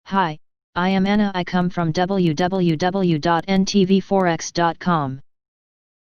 Hi, I am Anna. I come from www.ntvforex.com.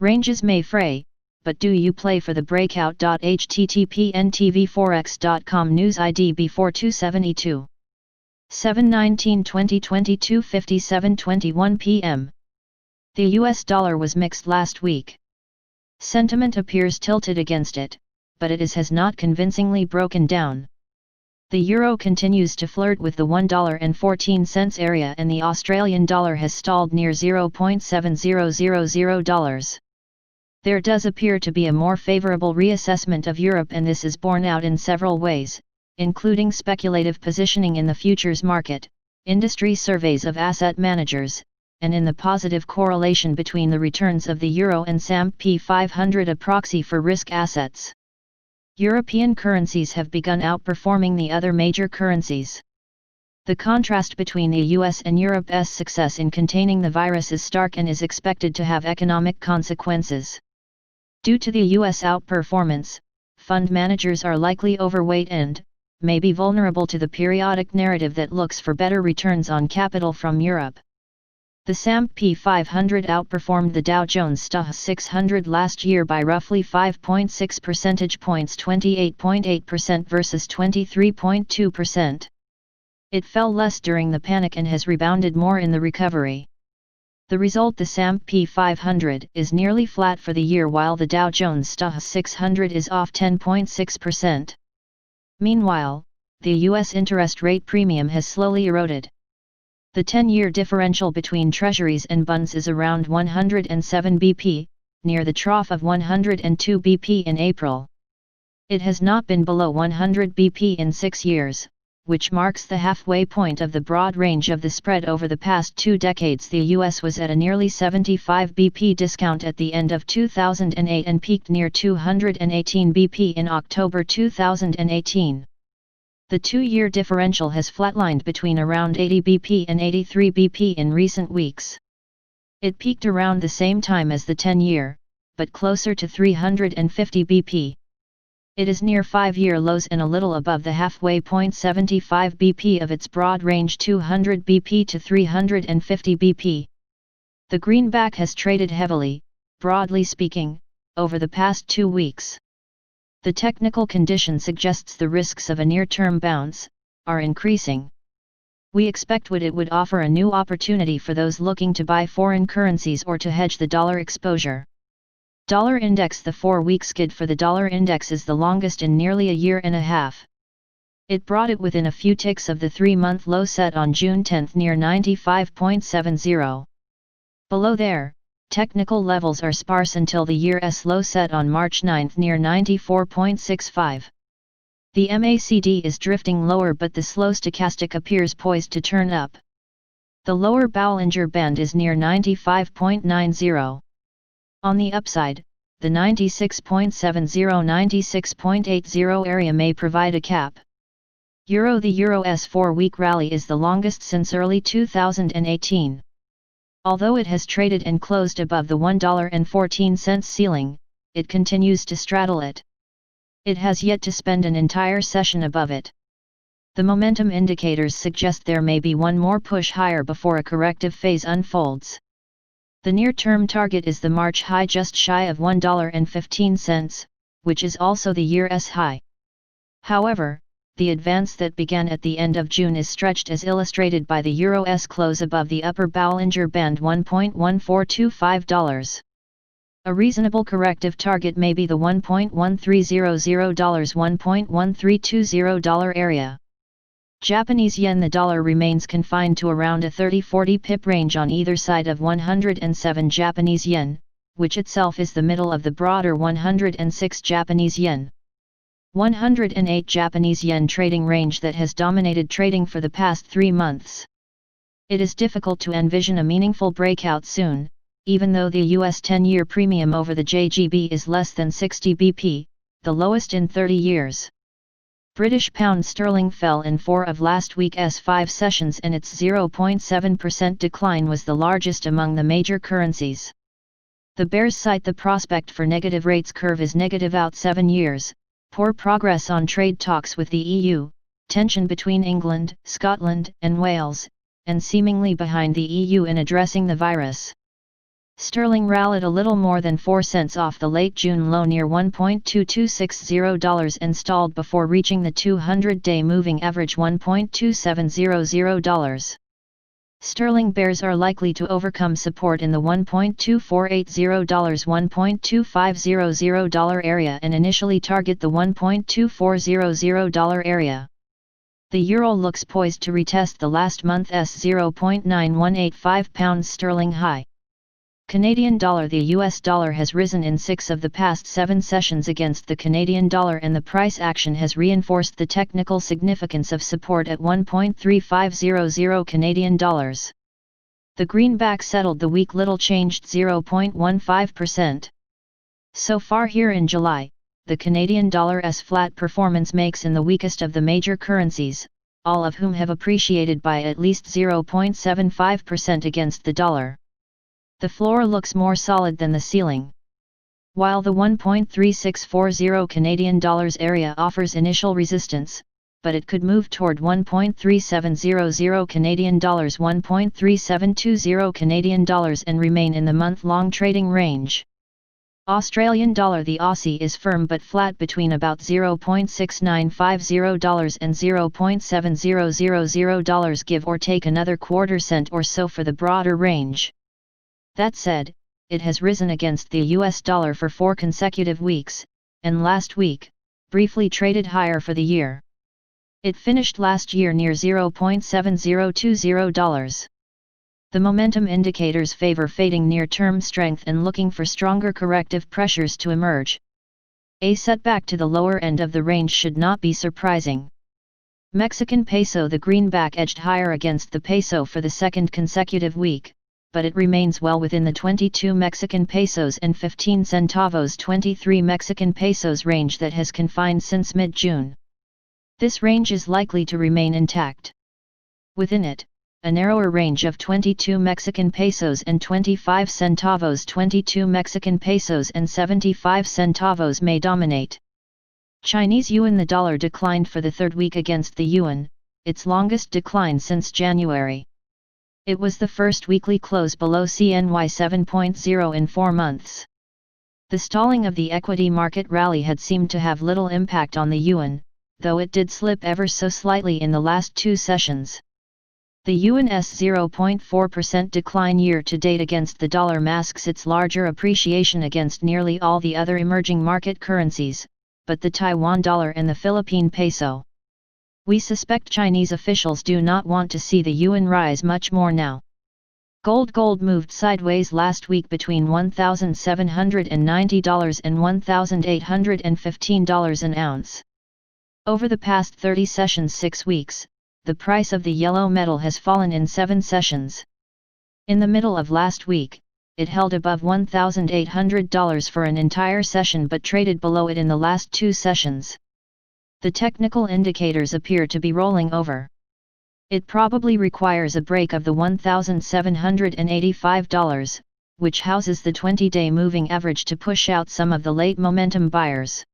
Ranges may fray, but do you play for the breakout? HTTP ntvforex.com News ID B4272 7/19/2022 57:21 p.m. The US dollar was mixed last week. Sentiment appears tilted against it, but it has not convincingly broken down. The euro continues to flirt with the $1.14 area and the Australian dollar has stalled near $0.7000. There does appear to be a more favourable reassessment of Europe, and this is borne out in several ways, including speculative positioning in the futures market, industry surveys of asset managers, and in the positive correlation between the returns of the euro and S&P 500, a proxy for risk assets. European currencies have begun outperforming the other major currencies. The contrast between the US and Europe's success in containing the virus is stark and is expected to have economic consequences. Due to the US outperformance, fund managers are likely overweight and may be vulnerable to the periodic narrative that looks for better returns on capital from Europe. The S&P 500 outperformed the Dow Jones Stock 600 last year by roughly 5.6 percentage points, 28.8% versus 23.2%. It fell less during the panic and has rebounded more in the recovery. The result, the S&P 500 is nearly flat for the year while the Dow Jones Stock 600 is off 10.6%. Meanwhile, the US interest rate premium has slowly eroded. The 10-year differential between treasuries and bonds is around 107 BP, near the trough of 102 BP in April. It has not been below 100 BP in 6 years, which marks the halfway point of the broad range of the spread over the past 2 decades. The US was at a nearly 75 BP discount at the end of 2008 and peaked near 218 BP in October 2018. The 2-year differential has flatlined between around 80 BP and 83 BP in recent weeks. It peaked around the same time as the 10-year, but closer to 350 BP. It is near 5-year lows and a little above the halfway point, 75 BP of its broad range 200 BP to 350 BP. The greenback has traded heavily, broadly speaking, over the past 2 weeks. The technical condition suggests the risks of a near-term bounce are increasing. We expect it would offer a new opportunity for those looking to buy foreign currencies or to hedge the dollar exposure. Dollar index. The 4-week skid for the dollar index is the longest in nearly a year and a half. It brought it within a few ticks of the 3-month low set on June 10 near 95.70. Below there, technical levels are sparse until the year's low set on March 9 near 94.65. The MACD is drifting lower, but the slow stochastic appears poised to turn up. The lower Bollinger Band is near 95.90. On the upside, the 96.70-96.80 area may provide a cap. Euro. The Euro's 4-week rally is the longest since early 2018. Although it has traded and closed above the $1.14 ceiling, it continues to straddle it. It has yet to spend an entire session above it. The momentum indicators suggest there may be one more push higher before a corrective phase unfolds. The near-term target is the March high just shy of $1.15, which is also the year's high. However, the advance that began at the end of June is stretched, as illustrated by the euro's close above the upper Bollinger Band $1.1425. A reasonable corrective target may be the $1.1300 $1.1320 area. Japanese yen. The dollar remains confined to around a 30-40 pip range on either side of 107 Japanese yen, which itself is the middle of the broader 106 Japanese yen. 108 Japanese yen trading range that has dominated trading for the past 3 months. It is difficult to envision a meaningful breakout soon, even though the US 10-year premium over the JGB is less than 60 BP, the lowest in 30 years. British pound sterling fell in 4 of last week's 5 sessions, and its 0.7% decline was the largest among the major currencies. The bears cite the prospect for negative rates curve is negative out 7 years, poor progress on trade talks with the EU, tension between England, Scotland, and Wales, and seemingly behind the EU in addressing the virus. Sterling rallied a little more than 4 cents off the late June low near $1.2260 and stalled before reaching the 200-day moving average $1.2700. Sterling bears are likely to overcome support in the $1.2480-$1.2500 area and initially target the $1.2400 area. The euro looks poised to retest the last month's £0.9185 sterling high. Canadian dollar. The US dollar has risen in 6 of the past 7 sessions against the Canadian dollar, and the price action has reinforced the technical significance of support at 1.3500 Canadian dollars. The greenback settled the week little changed 0.15%. So far here in July, the Canadian dollar's flat performance makes in the weakest of the major currencies, all of whom have appreciated by at least 0.75% against the dollar. The floor looks more solid than the ceiling. While the 1.3640 Canadian dollars area offers initial resistance, but it could move toward 1.3700 Canadian dollars, 1.3720 Canadian dollars and remain in the month-long trading range. Australian dollar. The Aussie is firm but flat between about $0.6950 and $0.7000, give or take another quarter cent or so for the broader range. That said, it has risen against the US dollar for 4 consecutive weeks, and last week, briefly traded higher for the year. It finished last year near $0.7020. The momentum indicators favor fading near-term strength and looking for stronger corrective pressures to emerge. A setback to the lower end of the range should not be surprising. Mexican peso. The greenback edged higher against the peso for the second consecutive week, but it remains well within the 22 Mexican pesos and 15 centavos 23 Mexican pesos range that has confined since mid-June. This range is likely to remain intact. Within it, a narrower range of 22 Mexican pesos and 25 centavos 22 Mexican pesos and 75 centavos may dominate. Chinese yuan. The dollar declined for the third week against the yuan, its longest decline since January. It was the first weekly close below CNY 7.0 in 4 months. The stalling of the equity market rally had seemed to have little impact on the yuan, though it did slip ever so slightly in the last 2 sessions. The yuan's 0.4% decline year-to-date against the dollar masks its larger appreciation against nearly all the other emerging market currencies, but the Taiwan dollar and the Philippine peso. We suspect Chinese officials do not want to see the yuan rise much more now. Gold moved sideways last week between $1,790 and $1,815 an ounce. Over the past 30 sessions, 6 weeks, the price of the yellow metal has fallen in 7 sessions. In the middle of last week, it held above $1,800 for an entire session but traded below it in the last 2 sessions. The technical indicators appear to be rolling over. It probably requires a break of the $1,785, which houses the 20-day moving average, to push out some of the late momentum buyers.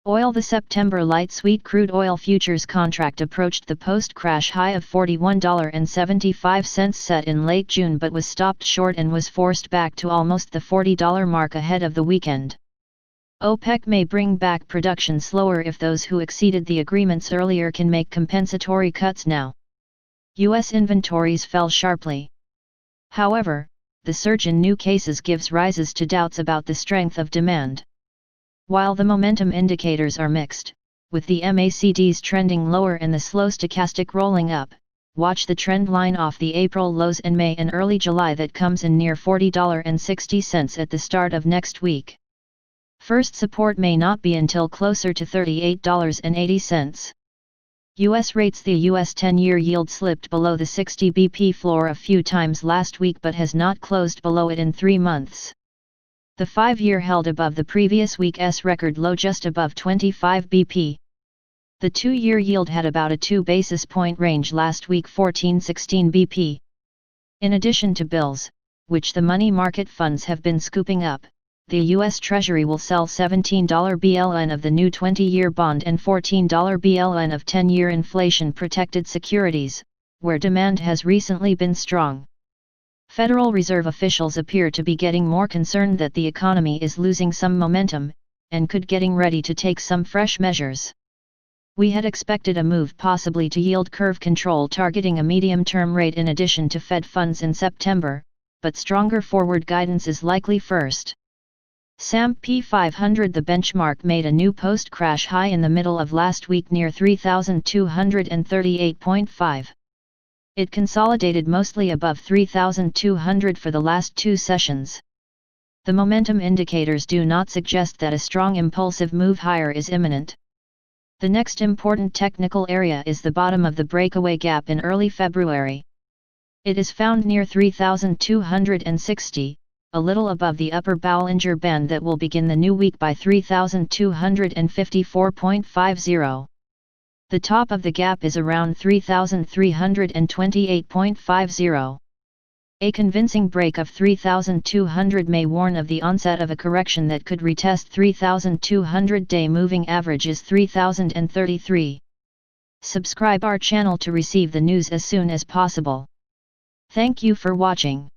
Oil. The September light sweet crude oil futures contract approached the post-crash high of $41.75 set in late June but was stopped short and was forced back to almost the $40 mark ahead of the weekend. OPEC may bring back production slower if those who exceeded the agreements earlier can make compensatory cuts now. U.S. inventories fell sharply. However, the surge in new cases gives rises to doubts about the strength of demand. While the momentum indicators are mixed, with the MACDs trending lower and the slow stochastic rolling up, watch the trend line off the April lows in May and early July that comes in near $40.60 at the start of next week. First support may not be until closer to $38.80. U.S. rates. The U.S. 10-year yield slipped below the 60 BP floor a few times last week but has not closed below it in 3 months. The 5-year held above the previous week's record low just above 25 BP. The 2-year yield had about a 2 basis point range last week, 14-16 BP. In addition to bills, which the money market funds have been scooping up, the U.S. Treasury will sell $17 BLN of the new 20-year bond and $14 BLN of 10-year inflation-protected securities, where demand has recently been strong. Federal Reserve officials appear to be getting more concerned that the economy is losing some momentum, and could getting ready to take some fresh measures. We had expected a move possibly to yield curve control targeting a medium-term rate in addition to Fed funds in September, but stronger forward guidance is likely first. S&P 500. The benchmark made a new post-crash high in the middle of last week near 3,238.5. It consolidated mostly above 3,200 for the last two sessions. The momentum indicators do not suggest that a strong impulsive move higher is imminent. The next important technical area is the bottom of the breakaway gap in early February. It is found near 3,260, a little above the upper Bollinger Band that will begin the new week by 3,254.50. The top of the gap is around 3,328.50. A convincing break of 3,200 may warn of the onset of a correction that could retest 3,200-day moving average is 3,033. Subscribe our channel to receive the news as soon as possible. Thank you for watching.